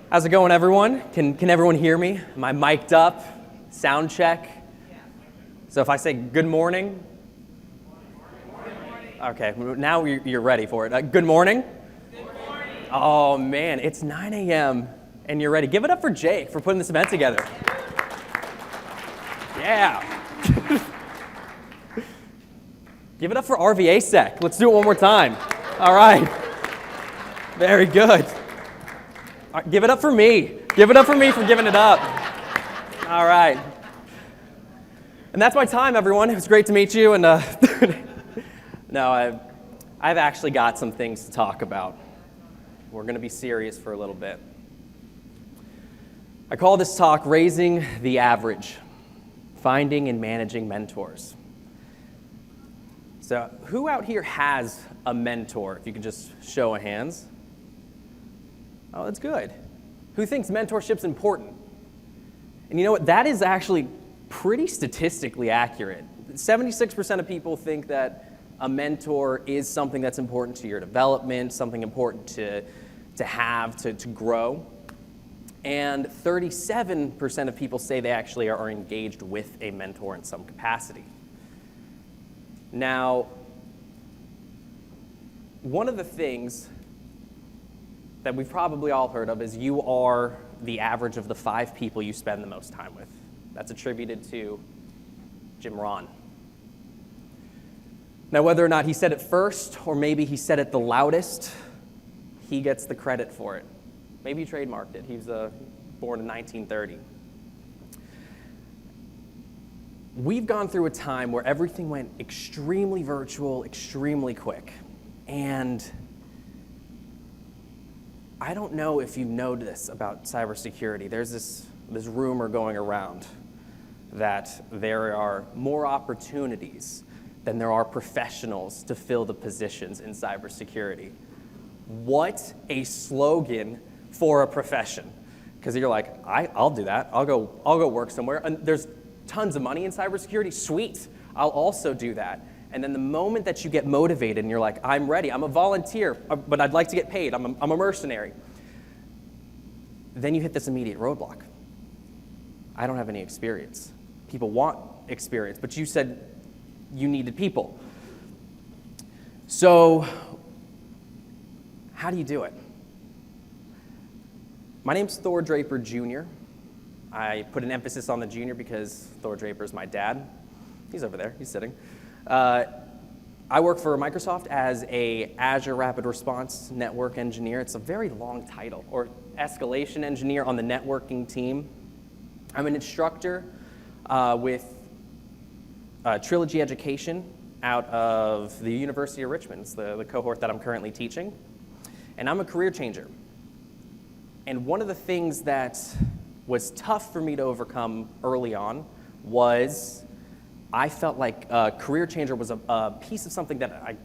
How's it going, everyone? Can everyone hear me? Am I mic'd up? Sound check? So if I say good morning? Okay, now you're ready for it. Good morning? Good morning. Oh, man, it's 9 a.m. and you're ready. Give it up for Jake for putting this event together. Yeah. Give it up for RVAsec. Let's do it one more time. All right. Very good. Give it up for me. Give it up for me for giving it up. All right. And that's my time, everyone. It was great to meet you. And no, I've actually got some things to talk about. We're going to be serious for a little bit. I call this talk Raising the Average, Finding and Managing Mentors. So who out here has a mentor? If you can just show of hands. Oh, that's good. Who thinks mentorship's important? And you know what? That is actually pretty statistically accurate. 76% of people think that a mentor is something that's important to your development, something important to have, to grow. And 37% of people say they actually are engaged with a mentor in some capacity. Now, one of the things that we've probably all heard of is you are the average of the 5 people you spend the most time with. That's attributed to Jim Rohn. Now, whether or not he said it first, or maybe he said it the loudest, he gets the credit for it. Maybe he trademarked it. He was born in 1930. We've gone through a time where everything went extremely virtual, extremely quick. And I don't know if you know this about cybersecurity. There's this rumor going around that there are more opportunities than there are professionals to fill the positions in cybersecurity. What a slogan for a profession. Because you're like, I'll do that. I'll go work somewhere. And there's tons of money in cybersecurity. Sweet. I'll also do that. And then the moment that you get motivated and you're like, I'm ready, I'm a volunteer, but I'd like to get paid, I'm a mercenary, then you hit this immediate roadblock. I don't have any experience. People want experience, but you said you needed people. So how do you do it? My name's Thor Draper Jr. I put an emphasis on the junior because Thor Draper is my dad. He's over there, he's sitting. I work for Microsoft as a Azure Rapid Response Network Engineer. It's a very long title, or Escalation Engineer on the networking team. I'm an instructor with Trilogy Education out of the University of Richmond. It's the cohort that I'm currently teaching. And I'm a career changer. And one of the things that was tough for me to overcome early on was I felt like a career changer was a piece of something that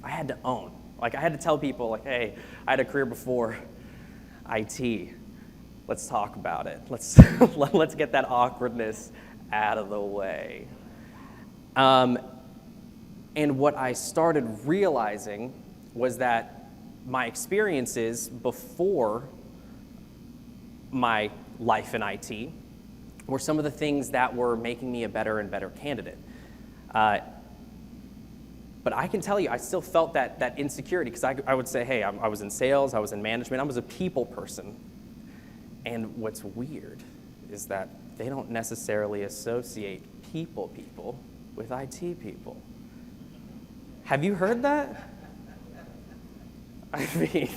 I had to own. Like, I had to tell people, like, hey, I had a career before IT. Let's talk about it. Let's get that awkwardness out of the way. And what I started realizing was that my experiences before my life in IT were some of the things that were making me a better and better candidate. But I can tell you, I still felt that insecurity because I would say, hey, I was in sales, I was in management, I was a people person. And what's weird is that they don't necessarily associate people with IT people. Have you heard that? I mean,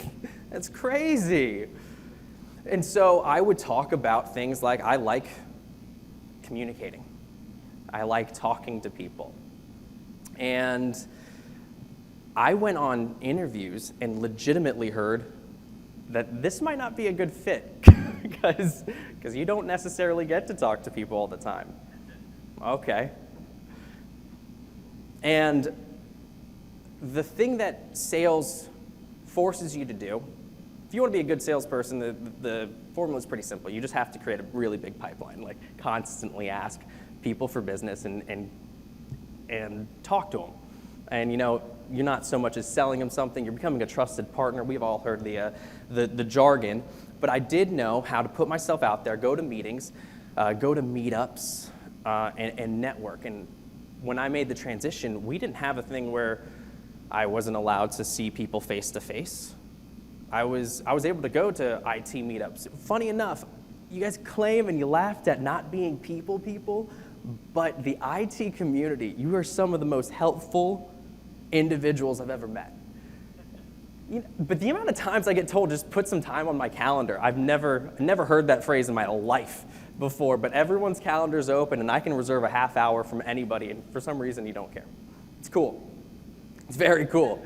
that's crazy. And so I would talk about things like I like communicating. I like talking to people. And I went on interviews and legitimately heard that this might not be a good fit because you don't necessarily get to talk to people all the time. Okay. And the thing that sales forces you to do, if you want to be a good salesperson, the formula is pretty simple. You just have to create a really big pipeline, like constantly ask people for business and talk to them. And you're not so much as selling them something, you're becoming a trusted partner. We've all heard the jargon, but I did know how to put myself out there, go to meetings, go to meetups, and network. And when I made the transition, we didn't have a thing where I wasn't allowed to see people face to face. I was able to go to IT meetups. Funny enough, you guys claim and you laughed at not being people, but the IT community, you are some of the most helpful individuals I've ever met. But the amount of times I get told, just put some time on my calendar, I've never heard that phrase in my life before, but everyone's calendar's open and I can reserve a half hour from anybody, and for some reason you don't care. It's cool. It's very cool.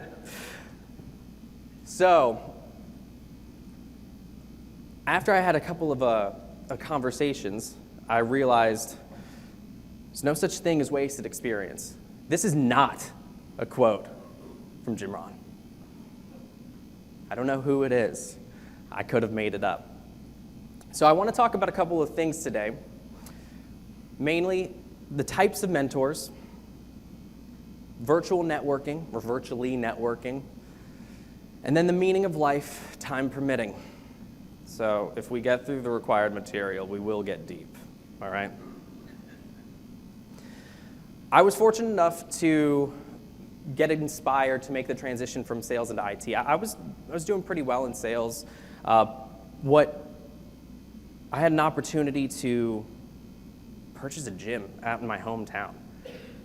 So, after I had a couple of conversations, I realized there's no such thing as wasted experience. This is not a quote from Jim Rohn. I don't know who it is. I could have made it up. So I want to talk about a couple of things today. Mainly the types of mentors, virtual networking, or virtually networking, and then the meaning of life, time permitting. So if we get through the required material, we will get deep, all right? I was fortunate enough to get inspired to make the transition from sales into IT. I was doing pretty well in sales. I had an opportunity to purchase a gym out in my hometown.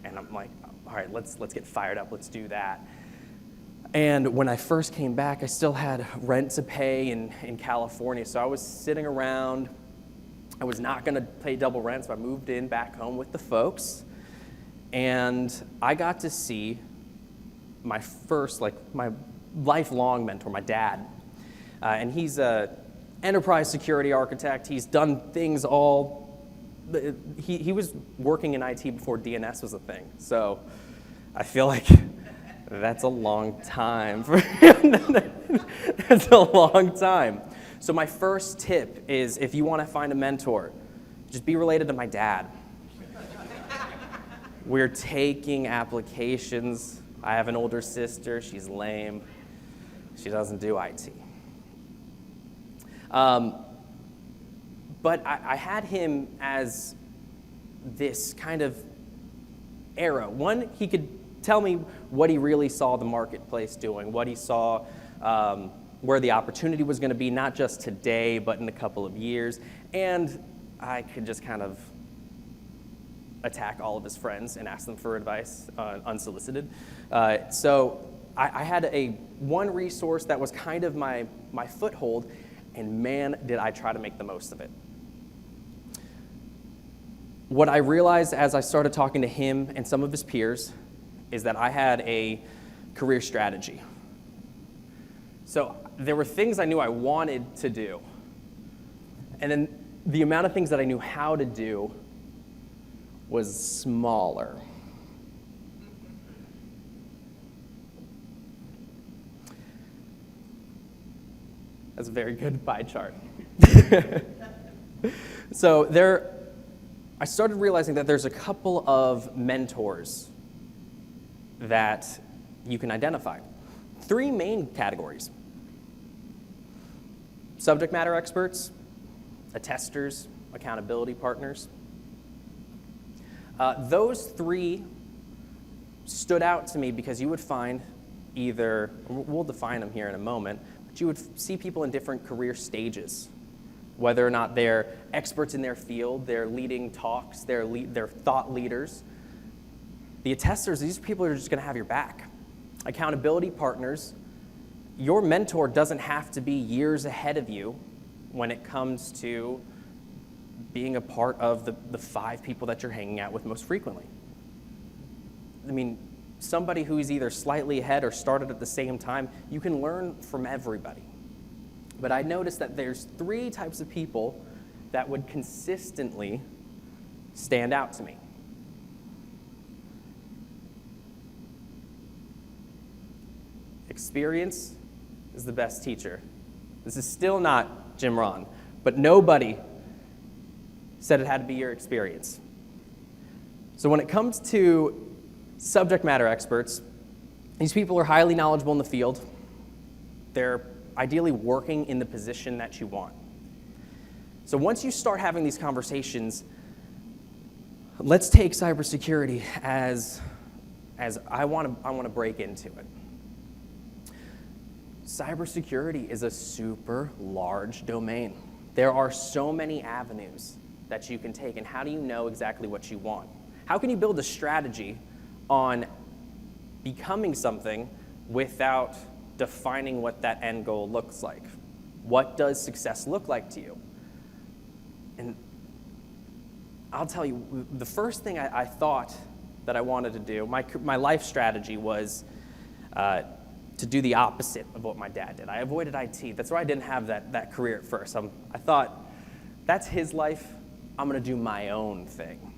And I'm like, all right, let's get fired up, let's do that. And when I first came back, I still had rent to pay in California, so I was sitting around. I was not gonna pay double rent, so I moved in back home with the folks. And I got to see my first, my lifelong mentor, my dad. And he's a enterprise security architect. He's done things he was working in IT before DNS was a thing. So I feel like that's a long time for him. That's a long time. So my first tip is, if you want to find a mentor, just be related to my dad. We're taking applications. I have an older sister. She's lame. She doesn't do IT. But I had him as this kind of arrow. One, he could tell me what he really saw the marketplace doing, what he saw, where the opportunity was going to be, not just today, but in a couple of years. And I could just kind of attack all of his friends and ask them for advice unsolicited. So I had one resource that was kind of my foothold, and man, did I try to make the most of it. What I realized as I started talking to him and some of his peers is that I had a career strategy. So there were things I knew I wanted to do, and then the amount of things that I knew how to do was smaller. That's a very good pie chart. So I started realizing that there's a couple of mentors that you can identify. 3 main categories: subject matter experts, attesters, accountability partners. Those 3 stood out to me because you would find either, we'll define them here in a moment, but you would see people in different career stages, whether or not they're experts in their field, they're leading talks, they're thought leaders. The attesters, these people are just going to have your back. Accountability partners, your mentor doesn't have to be years ahead of you when it comes to being a part of the 5 people that you're hanging out with most frequently. I mean, somebody who's either slightly ahead or started at the same time, you can learn from everybody. But I noticed that there's 3 types of people that would consistently stand out to me. Experience is the best teacher. This is still not Jim Rohn, but nobody said it had to be your experience. So when it comes to subject matter experts, these people are highly knowledgeable in the field. They're ideally working in the position that you want. So once you start having these conversations, let's take cybersecurity as I want to break into it. Cybersecurity is a super large domain. There are so many avenues that you can take, and how do you know exactly what you want? How can you build a strategy on becoming something without defining what that end goal looks like? What does success look like to you? And I'll tell you, the first thing I thought that I wanted to do, my life strategy was to do the opposite of what my dad did. I avoided IT. That's why I didn't have that career at first. I thought, that's his life. I'm going to do my own thing.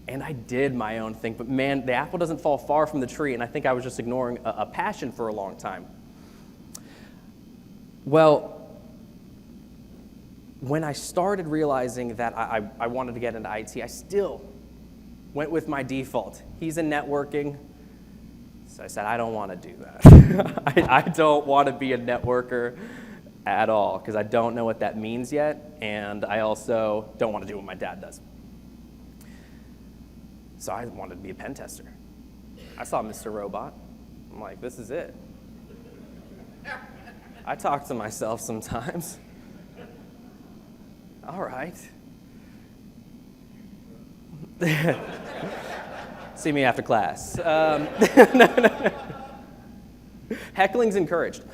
And I did my own thing. But man, the apple doesn't fall far from the tree, and I think I was just ignoring a passion for a long time. Well, when I started realizing that I wanted to get into IT, I still went with my default. He's in networking. So I said, I don't want to do that. I don't want to be a networker at all, because I don't know what that means yet, and I also don't want to do what my dad does. So I wanted to be a pen tester. I saw Mr. Robot. I'm like, this is it. I talk to myself sometimes. All right. See me after class. No. Heckling's encouraged.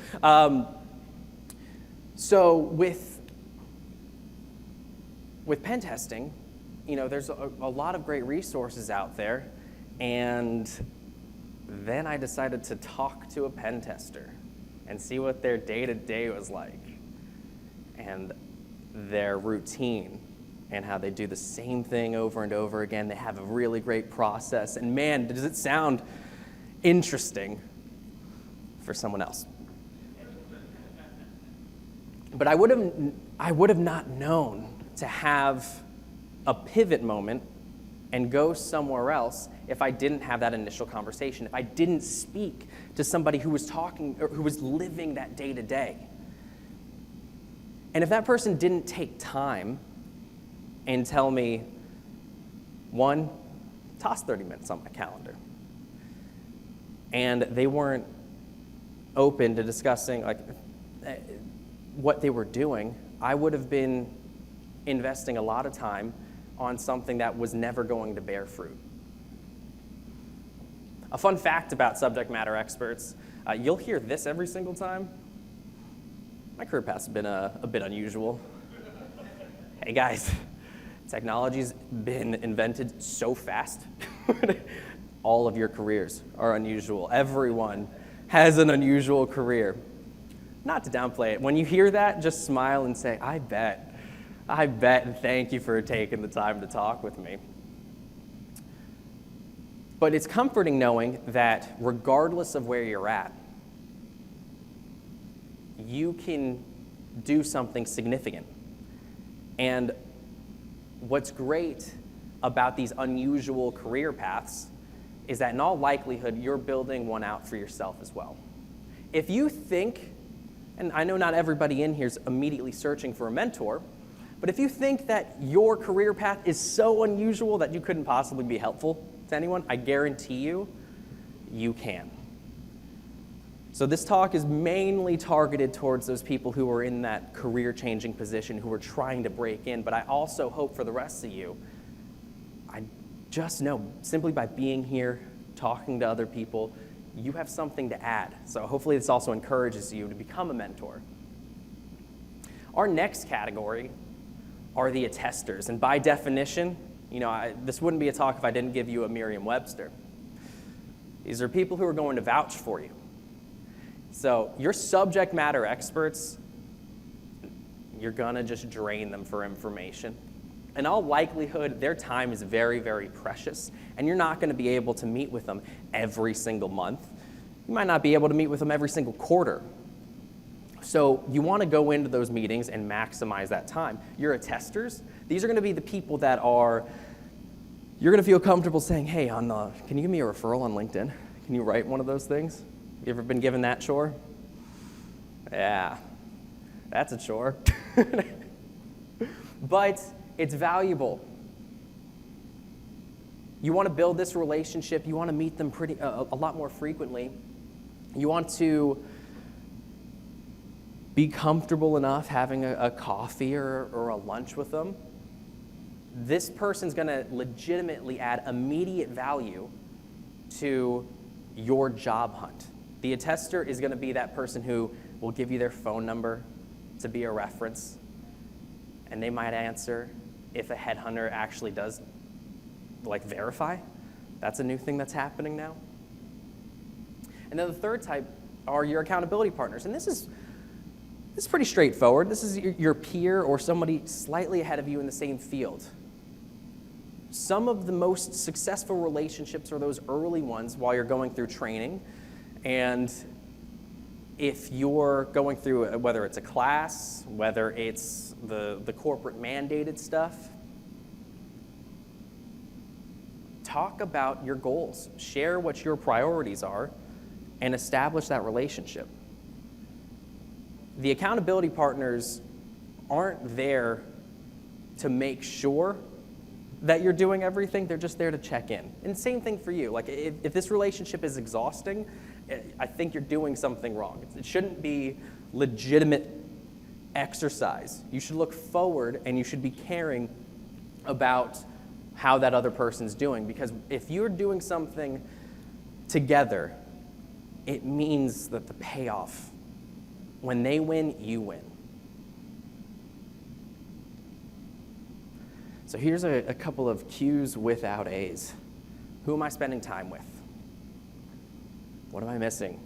So with pen testing, there's a lot of great resources out there, and then I decided to talk to a pen tester and see what their day-to-day was like, and their routine, and how they do the same thing over and over again. They have a really great process, and man, does it sound interesting for someone else. But I would have not known to have a pivot moment and go somewhere else if I didn't have that initial conversation, if I didn't speak to somebody who was talking or who was living that day to day. And if that person didn't take time and tell me, one, toss 30 minutes on my calendar, and they weren't open to discussing what they were doing, I would have been investing a lot of time on something that was never going to bear fruit. A fun fact about subject matter experts, you'll hear this every single time. My career path's been a bit unusual. Hey guys, technology's been invented so fast. All of your careers are unusual. Everyone has an unusual career. Not to downplay it. When you hear that, just smile and say, I bet, and thank you for taking the time to talk with me. But it's comforting knowing that regardless of where you're at, you can do something significant. And what's great about these unusual career paths is that in all likelihood, you're building one out for yourself as well. If you think, and I know not everybody in here is immediately searching for a mentor, but if you think that your career path is so unusual that you couldn't possibly be helpful to anyone, I guarantee you, you can. So this talk is mainly targeted towards those people who are in that career-changing position, who are trying to break in, but I also hope for the rest of you, I just know, simply by being here, talking to other people, you have something to add. So hopefully this also encourages you to become a mentor. Our next category are the attesters, and by definition, this wouldn't be a talk if I didn't give you a Merriam-Webster. These are people who are going to vouch for you. So your subject matter experts, you're gonna just drain them for information. In all likelihood, their time is very, very precious, and you're not gonna be able to meet with them every single month. You might not be able to meet with them every single quarter. So you wanna go into those meetings and maximize that time. Your attesters, these are gonna be the people that you're gonna feel comfortable saying, hey, can you give me a referral on LinkedIn? Can you write one of those things? You ever been given that chore? Yeah, that's a chore. But it's valuable. You want to build this relationship. You want to meet them a lot more frequently. You want to be comfortable enough having a coffee or a lunch with them. This person's going to legitimately add immediate value to your job hunt. The attester is going to be that person who will give you their phone number to be a reference, and they might answer if a headhunter actually does verify. That's a new thing that's happening now. And then the third type are your accountability partners. And this is pretty straightforward. This is your peer or somebody slightly ahead of you in the same field. Some of the most successful relationships are those early ones while you're going through training. And if you're going through, whether it's a class, whether it's the corporate mandated stuff, talk about your goals. Share what your priorities are and establish that relationship. The accountability partners aren't there to make sure that you're doing everything. They're just there to check in. And same thing for you. Like if this relationship is exhausting, I think you're doing something wrong. It shouldn't be legitimate exercise. You should look forward and you should be caring about how that other person's doing. Because if you're doing something together, it means that the payoff, when they win, you win. So here's a couple of Q's without A's. Who am I spending time with? What am I missing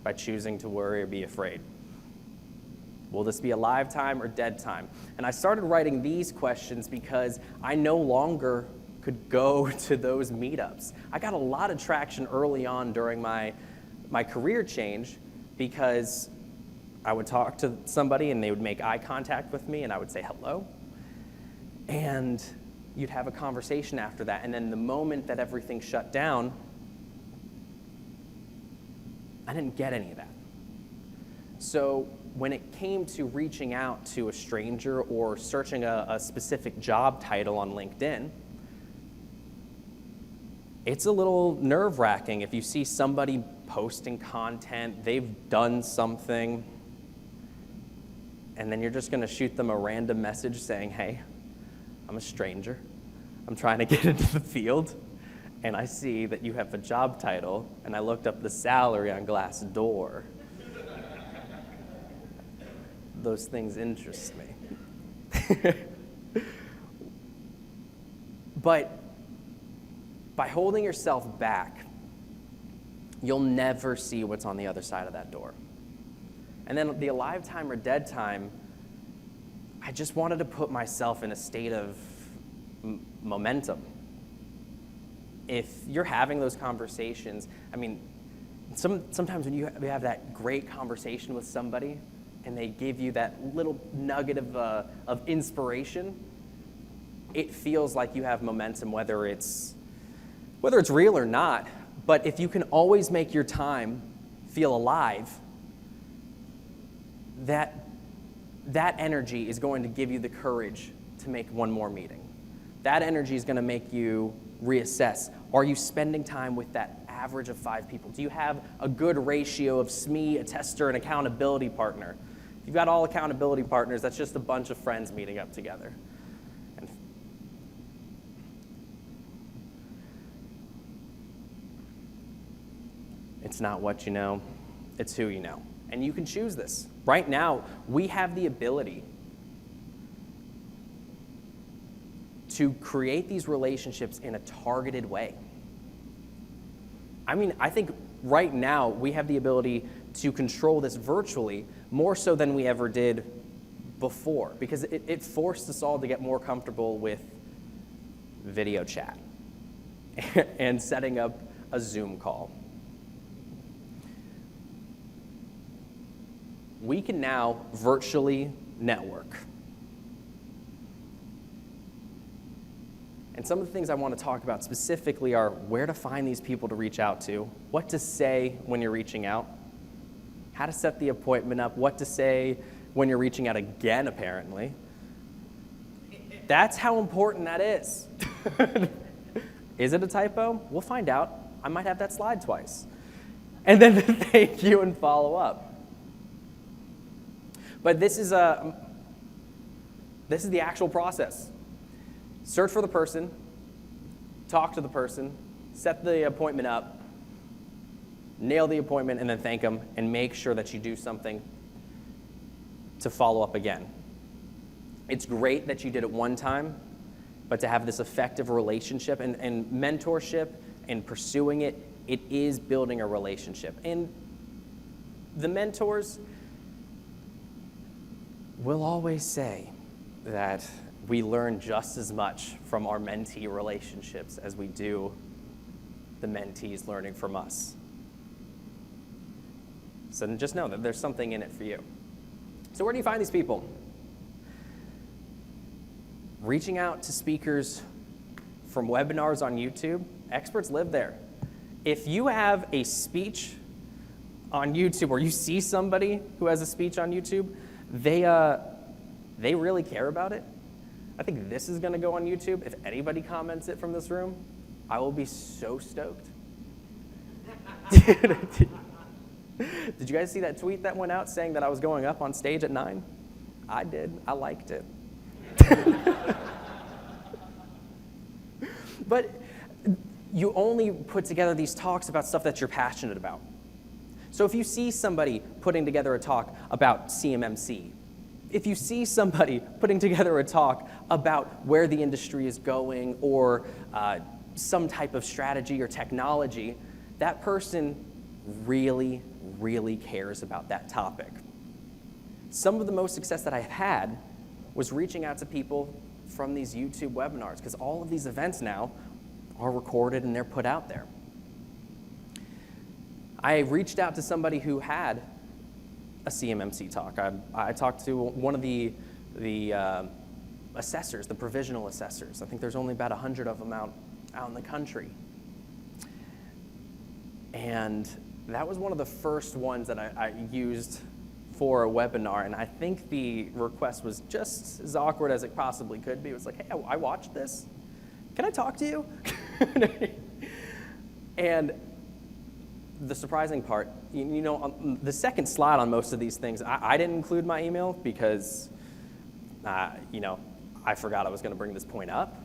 by choosing to worry or be afraid? Will this be a live time or dead time? And I started writing these questions because I no longer could go to those meetups. I got a lot of traction early on during my career change because I would talk to somebody and they would make eye contact with me and I would say hello. And you'd have a conversation after that. And then the moment that everything shut down, I didn't get any of that. So when it came to reaching out to a stranger or searching a specific job title on LinkedIn, it's a little nerve-wracking if you see somebody posting content, they've done something, and then you're just going to shoot them a random message saying, hey, I'm a stranger. I'm trying to get into the field, and I see that you have a job title, and I looked up the salary on Glassdoor. Those things interest me. But by holding yourself back, you'll never see what's on the other side of that door. And then the alive time or dead time, I just wanted to put myself in a state of momentum. If you're having those conversations, I mean, sometimes when you have that great conversation with somebody and they give you that little nugget of inspiration, it feels like you have momentum, whether it's real or not. But if you can always make your time feel alive, that energy is going to give you the courage to make one more meeting. That energy is going to make you reassess. Are you spending time with that average of 5 people? Do you have a good ratio of SME, a tester, and accountability partner? If you've got all accountability partners, that's just a bunch of friends meeting up together. And it's not what you know, it's who you know. And you can choose this. Right now, we have the ability to create these relationships in a targeted way. I mean, I think right now we have the ability to control this virtually more so than we ever did before, because it forced us all to get more comfortable with video chat and setting up a Zoom call. We can now virtually network. And some of the things I want to talk about specifically are where to find these people to reach out to, what to say when you're reaching out, how to set the appointment up, what to say when you're reaching out again, apparently. That's how important that is. Is it a typo? We'll find out. I might have that slide twice. And then the thank you and follow up. But this is the actual process. Search for the person, talk to the person, set the appointment up, nail the appointment, and then thank them, and make sure that you do something to follow up again. It's great that you did it one time, but to have this effective relationship and mentorship and pursuing it, it is building a relationship. And the mentors will always say that we learn just as much from our mentee relationships as we do the mentees learning from us. So just know that there's something in it for you. So where do you find these people? Reaching out to speakers from webinars on YouTube. Experts live there. If you have a speech on YouTube, or you see somebody who has a speech on YouTube, they really care about it. I think this is going to go on YouTube. If anybody comments it from this room, I will be so stoked. Did you guys see that tweet that went out saying that I was going up on stage at 9? I did. I liked it. But you only put together these talks about stuff that you're passionate about. So if you see somebody putting together a talk about CMMC, if you see somebody putting together a talk about where the industry is going or some type of strategy or technology, that person really, really cares about that topic. Some of the most success that I've had was reaching out to people from these YouTube webinars, because all of these events now are recorded and they're put out there. I reached out to somebody who had a CMMC talk. I talked to one of the assessors, the provisional assessors. I think there's only about 100 of them out in the country. And that was one of the first ones that I used for a webinar, and I think the request was just as awkward as it possibly could be. It was like, hey, I watched this. Can I talk to you? And the surprising part, you know, on the second slide on most of these things, I didn't include my email because, you know, I forgot I was going to bring this point up.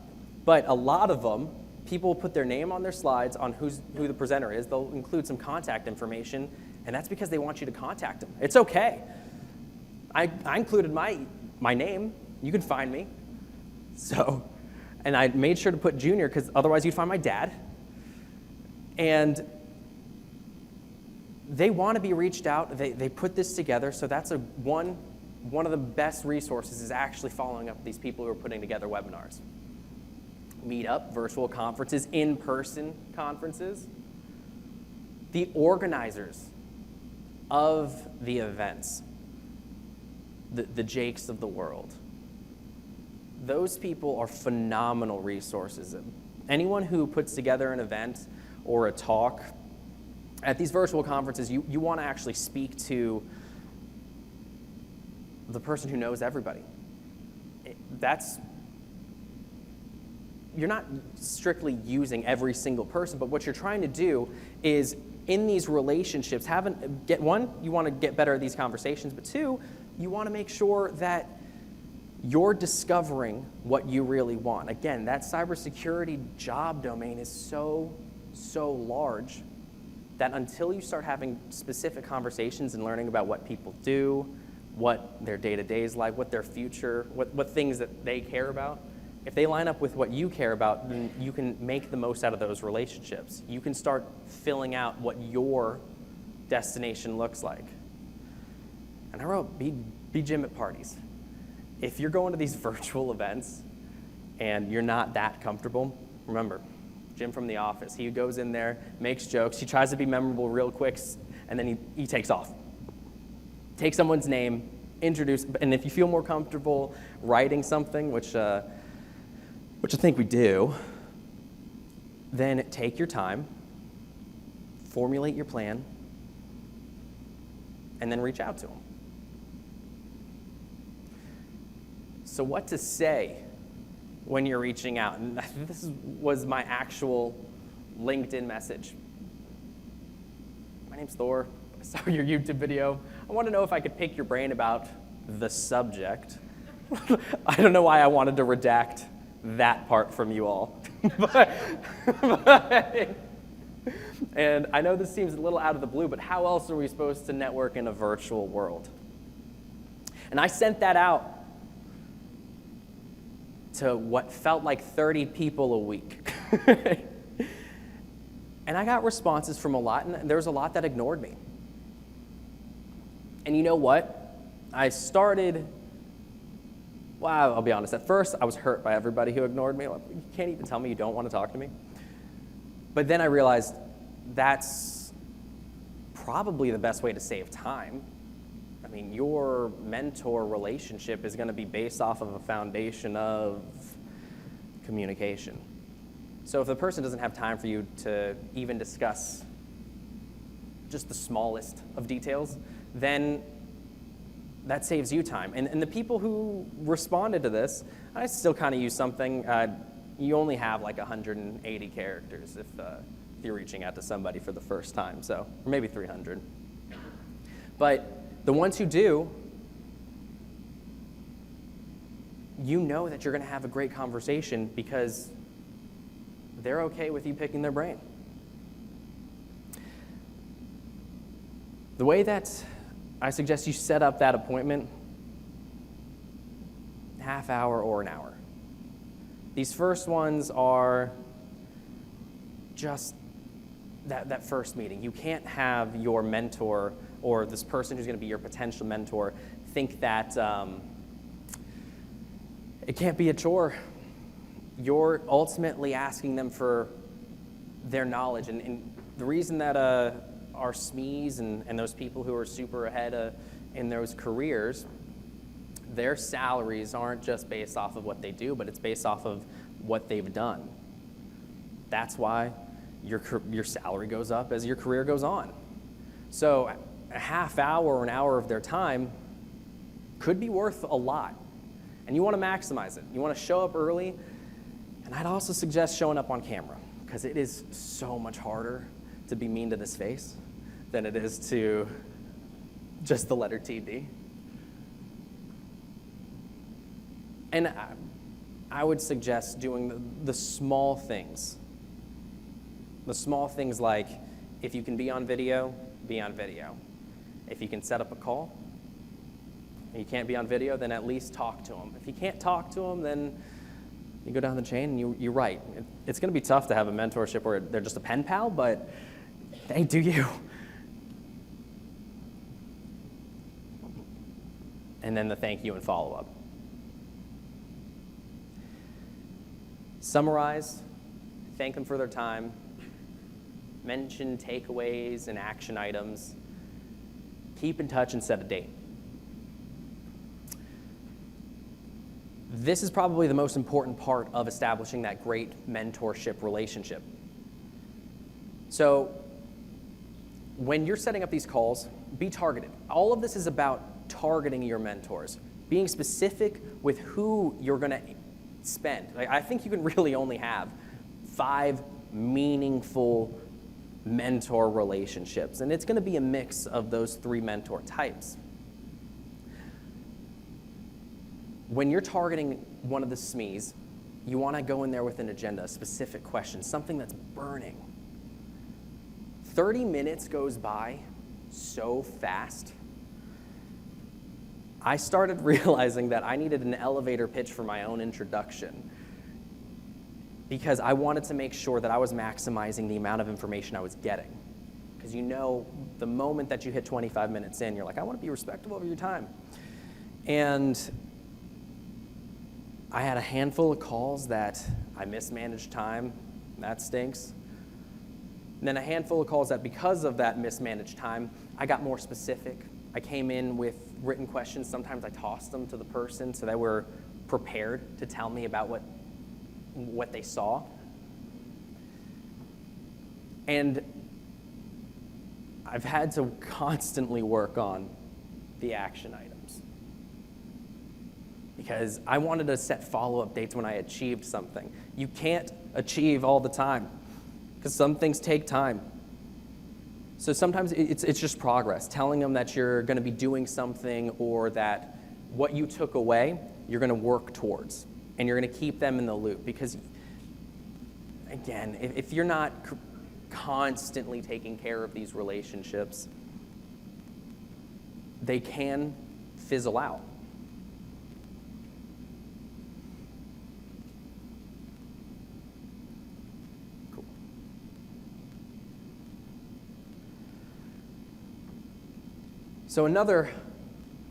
But a lot of them, people put their name on their slides on who the presenter is. They'll include some contact information, and that's because they want you to contact them. It's okay. I included my name. You can find me. So, and I made sure to put Junior because otherwise you'd find my dad. And they want to be reached out. They put this together, so that's one of the best resources is actually following up with these people who are putting together webinars. Meetup, virtual conferences, in-person conferences. The organizers of the events, the Jakes of the world. Those people are phenomenal resources. Anyone who puts together an event or a talk, at these virtual conferences, you want to actually speak to the person who knows everybody. You're not strictly using every single person, but what you're trying to do is in these relationships, you want to get better at these conversations, but two, you want to make sure that you're discovering what you really want. Again, that cybersecurity job domain is so large that until you start having specific conversations and learning about what people do, what their day-to-day is like, what their future, what things that they care about, if they line up with what you care about, then you can make the most out of those relationships. You can start filling out what your destination looks like. And I wrote, be Jim at parties. If you're going to these virtual events and you're not that comfortable, remember, Jim from The Office, he goes in there, makes jokes, he tries to be memorable real quick, and then he takes off. Take someone's name, introduce, and if you feel more comfortable writing something, which I think we do, then take your time, formulate your plan, and then reach out to them. So what to say when you're reaching out? And this was my actual LinkedIn message. My name's Thor. I saw your YouTube video. I want to know if I could pick your brain about the subject. I don't know why I wanted to redact that part from you all. And I know this seems a little out of the blue, but how else are we supposed to network in a virtual world? And I sent that out to what felt like 30 people a week. And I got responses from a lot, and there was a lot that ignored me. And you know what? I started, well, I'll be honest, at first I was hurt by everybody who ignored me. Like, you can't even tell me you don't want to talk to me. But then I realized that's probably the best way to save time. I mean, your mentor relationship is going to be based off of a foundation of communication. So if the person doesn't have time for you to even discuss just the smallest of details, then that saves you time. And the people who responded to this, I still kind of use something. You only have like 180 characters if you're reaching out to somebody for the first time, so, or maybe 300. But the ones who do, you know that you're going to have a great conversation because they're okay with you picking their brain. The way that I suggest you set up that appointment, half hour or an hour. These first ones are just that first meeting. You can't have your mentor or this person who's going to be your potential mentor think that it can't be a chore. You're ultimately asking them for their knowledge. And the reason that our SMEs and those people who are super ahead in those careers, their salaries aren't just based off of what they do, but it's based off of what they've done. That's why your salary goes up as your career goes on. So a half hour or an hour of their time could be worth a lot. And you want to maximize it. You want to show up early. And I'd also suggest showing up on camera, because it is so much harder to be mean to this face than it is to just the letter TD. And I would suggest doing the small things. The small things like, if you can be on video, be on video. If you can set up a call, and you can't be on video, then at least talk to them. If you can't talk to them, then you go down the chain and you write. It's going to be tough to have a mentorship where they're just a pen pal, but hey, do you. And then the thank you and follow-up. Summarize, thank them for their time, mention takeaways and action items, keep in touch and set a date. This is probably the most important part of establishing that great mentorship relationship. So when you're setting up these calls, be targeted. All of this is about targeting your mentors, being specific with who you're going to spend. I think you can really only have 5 meaningful mentor relationships, and it's going to be a mix of those 3 mentor types. When you're targeting one of the SMEs, you want to go in there with an agenda, a specific question, something that's burning. 30 minutes goes by so fast. I started realizing that I needed an elevator pitch for my own introduction because I wanted to make sure that I was maximizing the amount of information I was getting. Because you know, the moment that you hit 25 minutes in, you're like, I want to be respectful of your time. And I had a handful of calls that I mismanaged time. That stinks. And then a handful of calls that because of that mismanaged time, I got more specific. I came in with written questions. Sometimes I tossed them to the person so they were prepared to tell me about what they saw. And I've had to constantly work on the action items because I wanted to set follow-up dates when I achieved something. You can't achieve all the time because some things take time. So sometimes it's just progress, telling them that you're going to be doing something or that what you took away, you're going to work towards, and you're going to keep them in the loop because, again, if you're not constantly taking care of these relationships, they can fizzle out. Cool. So another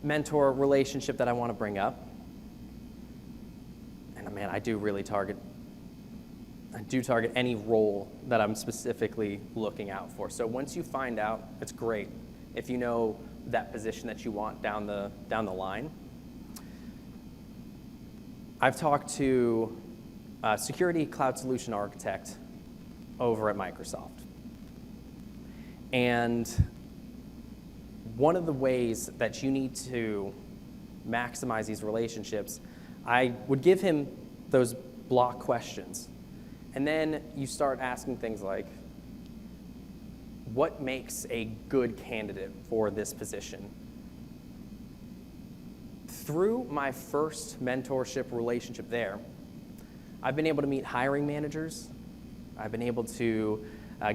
mentor relationship that I want to bring up, and man, I do target any role that I'm specifically looking out for. So once you find out, it's great if you know that position that you want down the line. I've talked to a security cloud solution architect over at Microsoft. And one of the ways that you need to maximize these relationships, I would give him those block questions. And then you start asking things like, what makes a good candidate for this position? Through my first mentorship relationship there, I've been able to meet hiring managers. I've been able to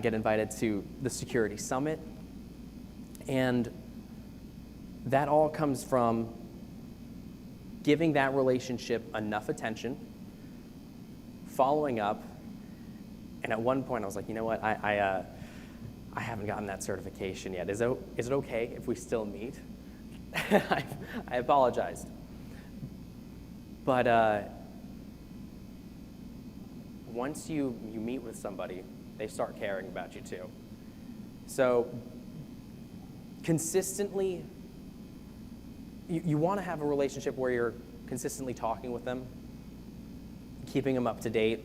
get invited to the security summit. And that all comes from giving that relationship enough attention, following up, and at one point I was like, you know what, I haven't gotten that certification yet. Is it okay if we still meet? I apologized. But once you meet with somebody, they start caring about you too. So consistently, you want to have a relationship where you're consistently talking with them, keeping them up to date,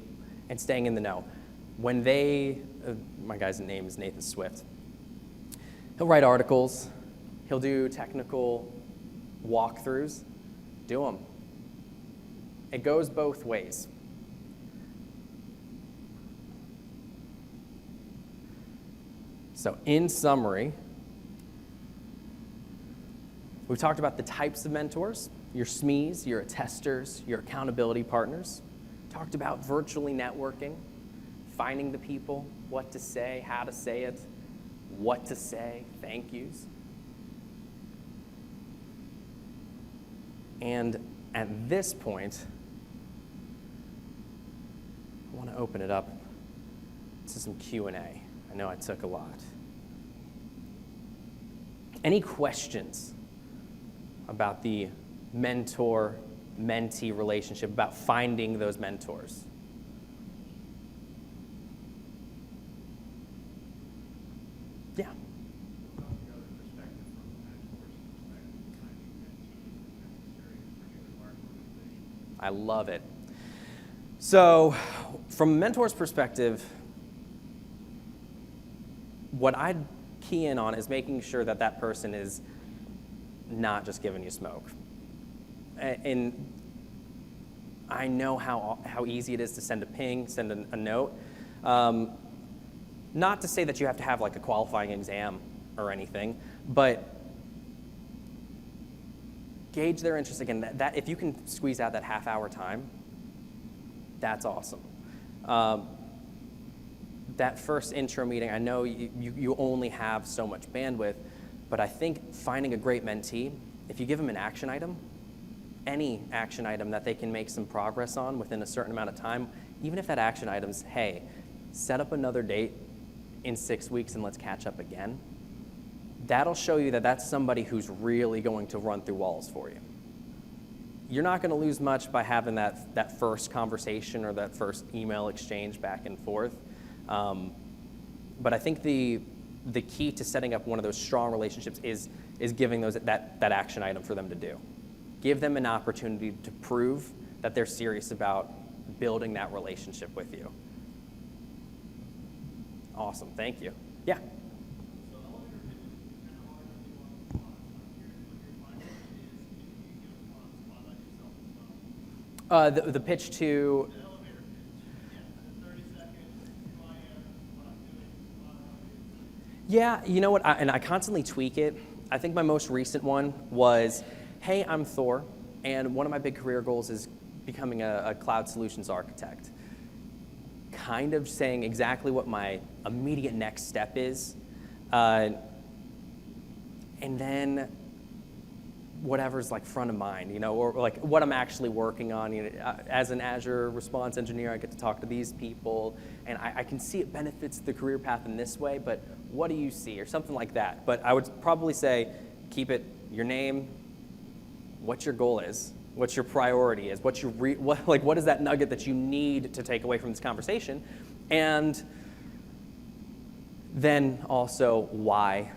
and staying in the know. When my guy's name is Nathan Swift. He'll write articles. He'll do technical walkthroughs. Do them. It goes both ways. So in summary, we've talked about the types of mentors, your SMEs, your attesters, your accountability partners. Talked about virtually networking, finding the people, what to say, how to say it, what to say, thank yous. And at this point, I want to open it up to some Q&A. I know I took a lot. Any questions about the mentor-mentee relationship, about finding those mentors? Yeah. I love it. So from a mentor's perspective, what I'd key in on is making sure that that person is not just giving you smoke. And I know how easy it is to send a ping, send a note. Not to say that you have to have like a qualifying exam or anything, but gauge their interest. Again, that if you can squeeze out that half-hour time, that's awesome. That first intro meeting, I know you only have so much bandwidth, but I think finding a great mentee, if you give them an action item, any action item that they can make some progress on within a certain amount of time, even if that action item's, hey, set up another date in 6 weeks and let's catch up again, that'll show you that that's somebody who's really going to run through walls for you. You're not going to lose much by having that first conversation or that first email exchange back and forth. But I think the key to setting up one of those strong relationships is giving that action item for them to do. Give them an opportunity to prove that they're serious about building that relationship with you. Awesome, thank you. Yeah? So elevator pitches The pitch to, The elevator pitch. Yeah, the 30 seconds, who I am, what I'm doing, what I'm yeah, you know what, and I constantly tweak it. I think my most recent one was, hey, I'm Thor, and one of my big career goals is becoming a cloud solutions architect. Kind of saying exactly what my immediate next step is. And then whatever's like front of mind, or like what I'm actually working on. As an Azure response engineer, I get to talk to these people, and I can see it benefits the career path in this way, but what do you see, or something like that. But I would probably say, keep it your name, what your goal is, what your priority is, what is that nugget that you need to take away from this conversation, and then also why,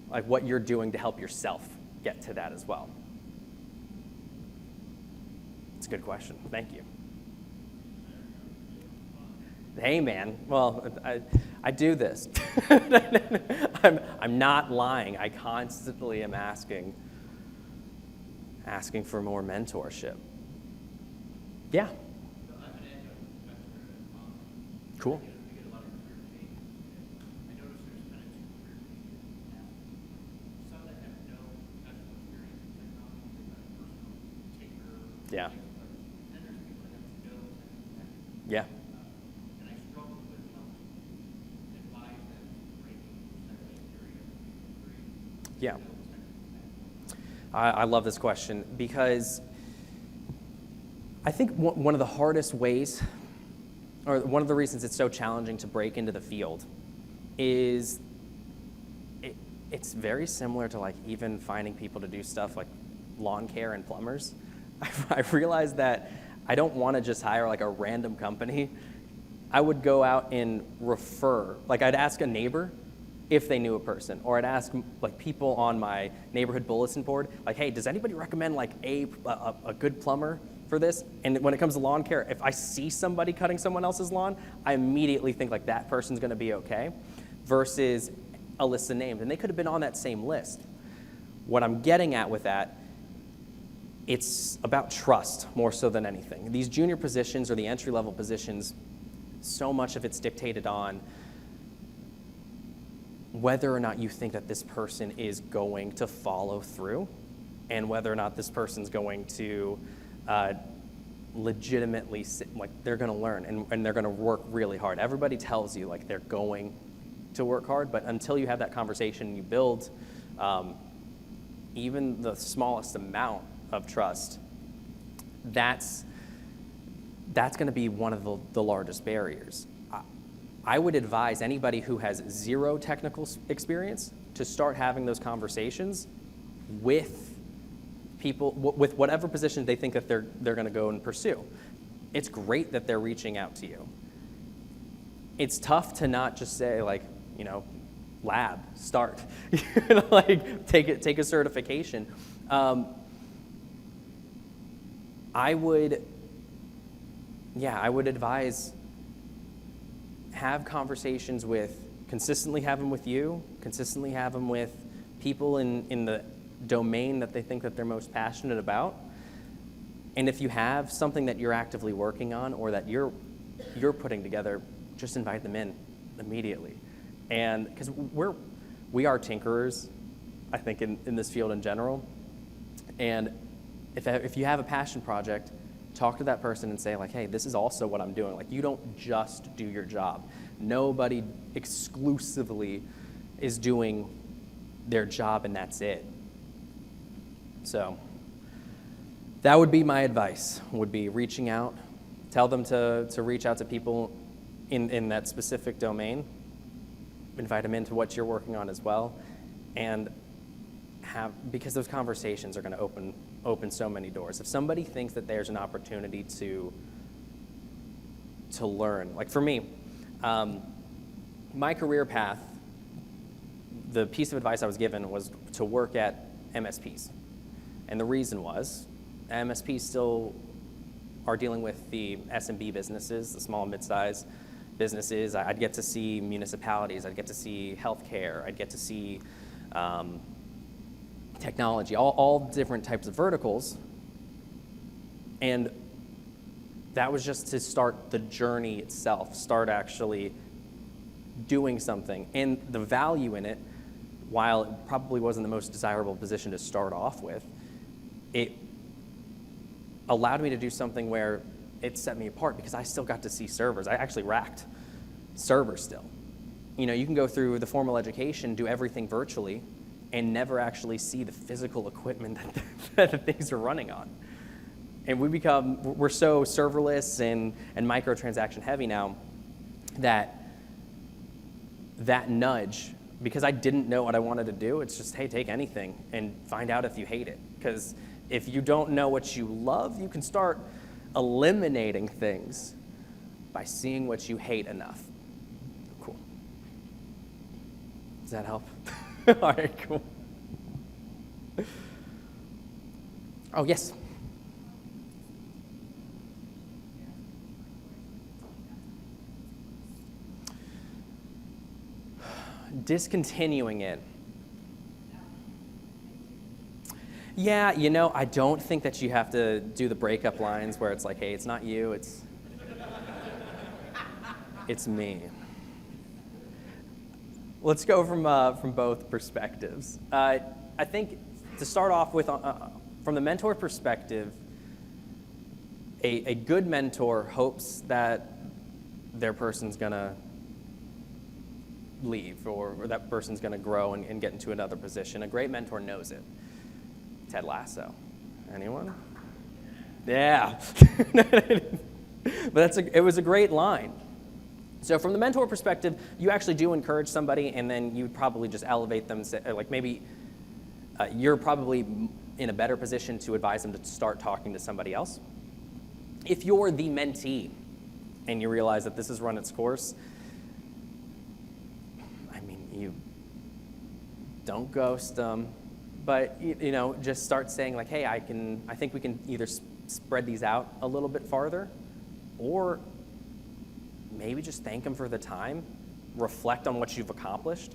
like what you're doing to help yourself get to that as well. It's a good question. Thank you. Hey, man. Well, I do this. I'm not lying. I constantly am asking for more mentorship. Yeah. Cool. Yeah. Yeah. And I struggle with advise them to break area. Yeah. I love this question because I think one of the hardest ways, or one of the reasons it's so challenging to break into the field is it's very similar to like even finding people to do stuff like lawn care and plumbers. I realized that I don't want to just hire like a random company. I would go out and refer. Like I'd ask a neighbor if they knew a person, or I'd ask like people on my neighborhood bulletin board, like, hey, does anybody recommend like a good plumber for this? And when it comes to lawn care, if I see somebody cutting someone else's lawn, I immediately think like that person's going to be okay, versus a list of names, and they could have been on that same list. What I'm getting at with that, it's about trust more so than anything. These junior positions or the entry-level positions, so much of it's dictated on whether or not you think that this person is going to follow through, and whether or not this person's going to legitimately like they're going to learn and they're going to work really hard. Everybody tells you like they're going to work hard, but until you have that conversation, you build even the smallest amount of trust, that's going to be one of the largest barriers. I would advise anybody who has zero technical experience to start having those conversations with people, with whatever position they think that they're going to go and pursue. It's great that they're reaching out to you. It's tough to not just say like, lab, start, like take a certification. I would advise have conversations consistently have them with you, consistently have them with people in the domain that they think that they're most passionate about. And if you have something that you're actively working on or that you're putting together, just invite them in immediately. And because we are tinkerers, I think, in this field in general. And if you have a passion project, talk to that person and say like, hey, this is also what I'm doing. Like, you don't just do your job. Nobody exclusively is doing their job and that's it. So that would be my advice, would be reaching out. Tell them to reach out to people in that specific domain. Invite them into what you're working on as well. And because those conversations are going to open so many doors. If somebody thinks that there's an opportunity to learn, like for me, my career path, the piece of advice I was given was to work at MSPs. And the reason was MSPs still are dealing with the SMB businesses, the small and mid-sized businesses. I'd get to see municipalities, I'd get to see healthcare, I'd get to see technology, all different types of verticals. And that was just to start the journey itself, start actually doing something. And the value in it, while it probably wasn't the most desirable position to start off with, it allowed me to do something where it set me apart because I still got to see servers. I actually racked servers still. You know, you can go through the formal education, do everything virtually, and never actually see the physical equipment that the things are running on. And we're so serverless and microtransaction heavy now that nudge, because I didn't know what I wanted to do, it's just, hey, take anything and find out if you hate it. Because if you don't know what you love, you can start eliminating things by seeing what you hate enough. Cool. Does that help? All right, cool. Oh, yes. Discontinuing it. Yeah, you know, I don't think that you have to do the breakup lines where it's like, hey, it's not you, it's me. Let's go from both perspectives. I think to start off with, from the mentor perspective, a good mentor hopes that their person's gonna leave or that person's gonna grow and get into another position. A great mentor knows it. Ted Lasso. Anyone? Yeah. But it was a great line. So from the mentor perspective, you actually do encourage somebody, and then you probably just elevate them. Like maybe you're probably in a better position to advise them to start talking to somebody else. If you're the mentee and you realize that this has run its course, I mean, you don't ghost them, but you know, just start saying like, hey, I think we can either spread these out a little bit farther, or maybe just thank them for the time, reflect on what you've accomplished,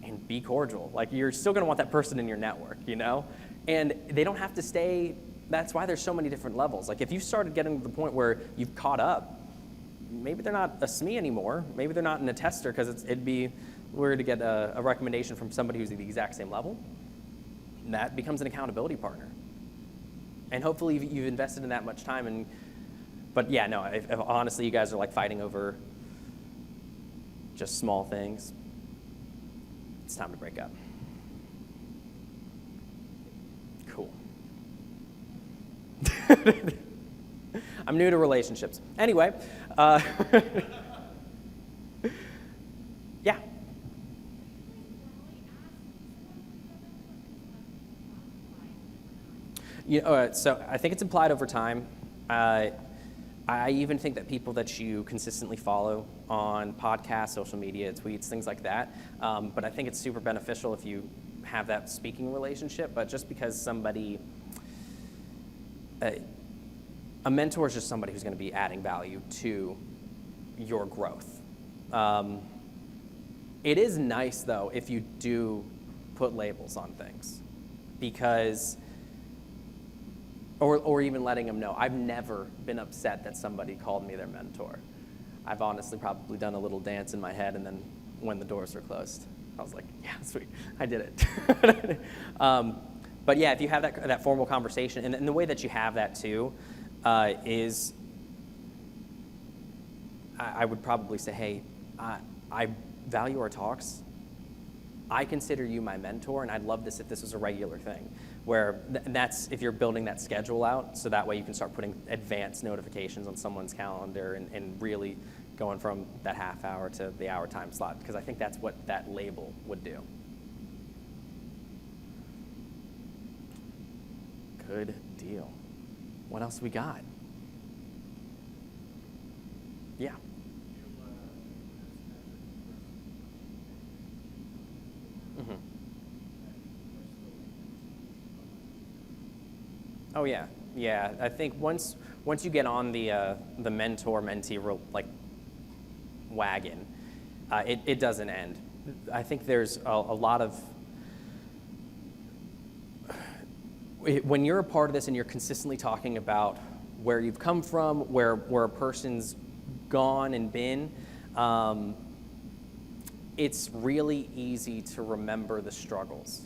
and be cordial. Like, you're still gonna want that person in your network, you know? And they don't have to stay, that's why there's so many different levels. Like, if you started getting to the point where you've caught up, maybe they're not a SME anymore, maybe they're not in a tester, because it'd be weird to get a recommendation from somebody who's at the exact same level. And that becomes an accountability partner. And hopefully you've invested in that much time. But yeah, no, if honestly you guys are like fighting over just small things, it's time to break up. Cool. I'm new to relationships. Anyway, yeah. You know, so I think it's implied over time. I even think that people that you consistently follow on podcasts, social media, tweets, things like that, but I think it's super beneficial if you have that speaking relationship. But just because somebody, a mentor is just somebody who's going to be adding value to your growth. It is nice, though, if you do put labels on things, because or even letting them know. I've never been upset that somebody called me their mentor. I've honestly probably done a little dance in my head, and then when the doors were closed, I was like, yeah, sweet, I did it. But yeah, if you have that formal conversation, and the way that you have that too is, I would probably say, hey, I value our talks. I consider you my mentor, and I'd love this if this was a regular thing, where that's if you're building that schedule out, so that way you can start putting advanced notifications on someone's calendar and really going from that half hour to the hour time slot, because I think that's what that label would do. Good deal. What else we got? Yeah. Mm-hmm. Oh yeah, yeah. I think once you get on the mentor-mentee wagon, it doesn't end. I think there's a lot of, when you're a part of this and you're consistently talking about where you've come from, where a person's gone and been, it's really easy to remember the struggles.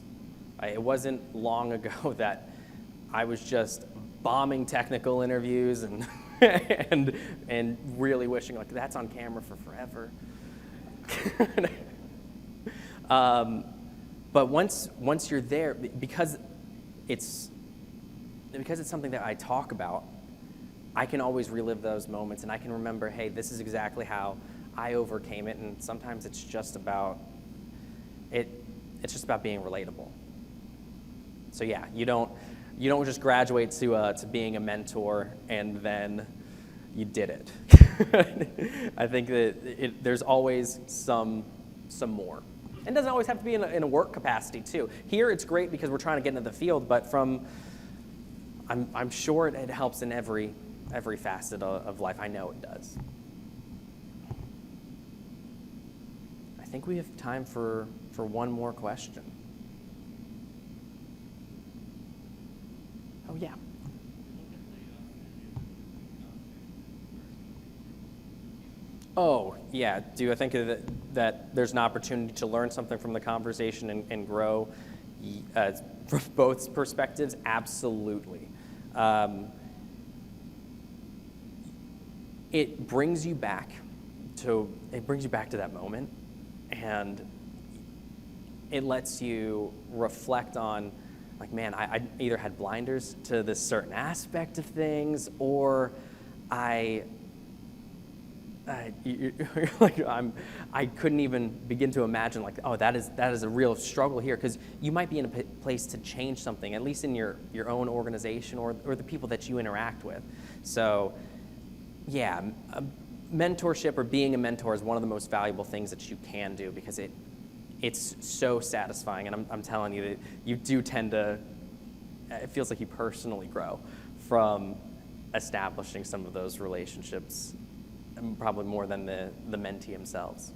It wasn't long ago that I was just bombing technical interviews and and really wishing like that's on camera for forever. But once you're there, because it's something that I talk about, I can always relive those moments, and I can remember, hey, this is exactly how I overcame it. And sometimes it's just about it. It's just about being relatable. So yeah, you don't just graduate to being a mentor and then you did it. I think that there's always some more. And it doesn't always have to be in a work capacity too. Here it's great because we're trying to get into the field, but I'm sure it helps in every facet of life. I know it does. I think we have time for one more question. Oh, yeah. Oh, yeah. Do I think that there's an opportunity to learn something from the conversation and grow from both perspectives? Absolutely. It brings you back to that moment, and it lets you reflect on, like, man, I either had blinders to this certain aspect of things, or I couldn't even begin to imagine, like, oh, that is a real struggle here, because you might be in a place to change something, at least in your own organization or the people that you interact with. So, yeah, mentorship or being a mentor is one of the most valuable things that you can do, because it's so satisfying, and I'm telling you that you do tend to, it feels like you personally grow from establishing some of those relationships, and probably more than the mentee themselves.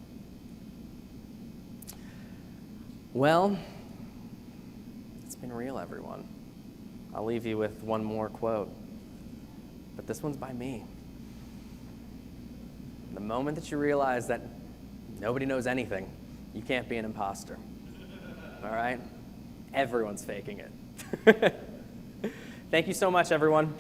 Well, it's been real, everyone. I'll leave you with one more quote, but this one's by me. The moment that you realize that nobody knows anything, you can't be an imposter. All right? Everyone's faking it. Thank you so much, everyone.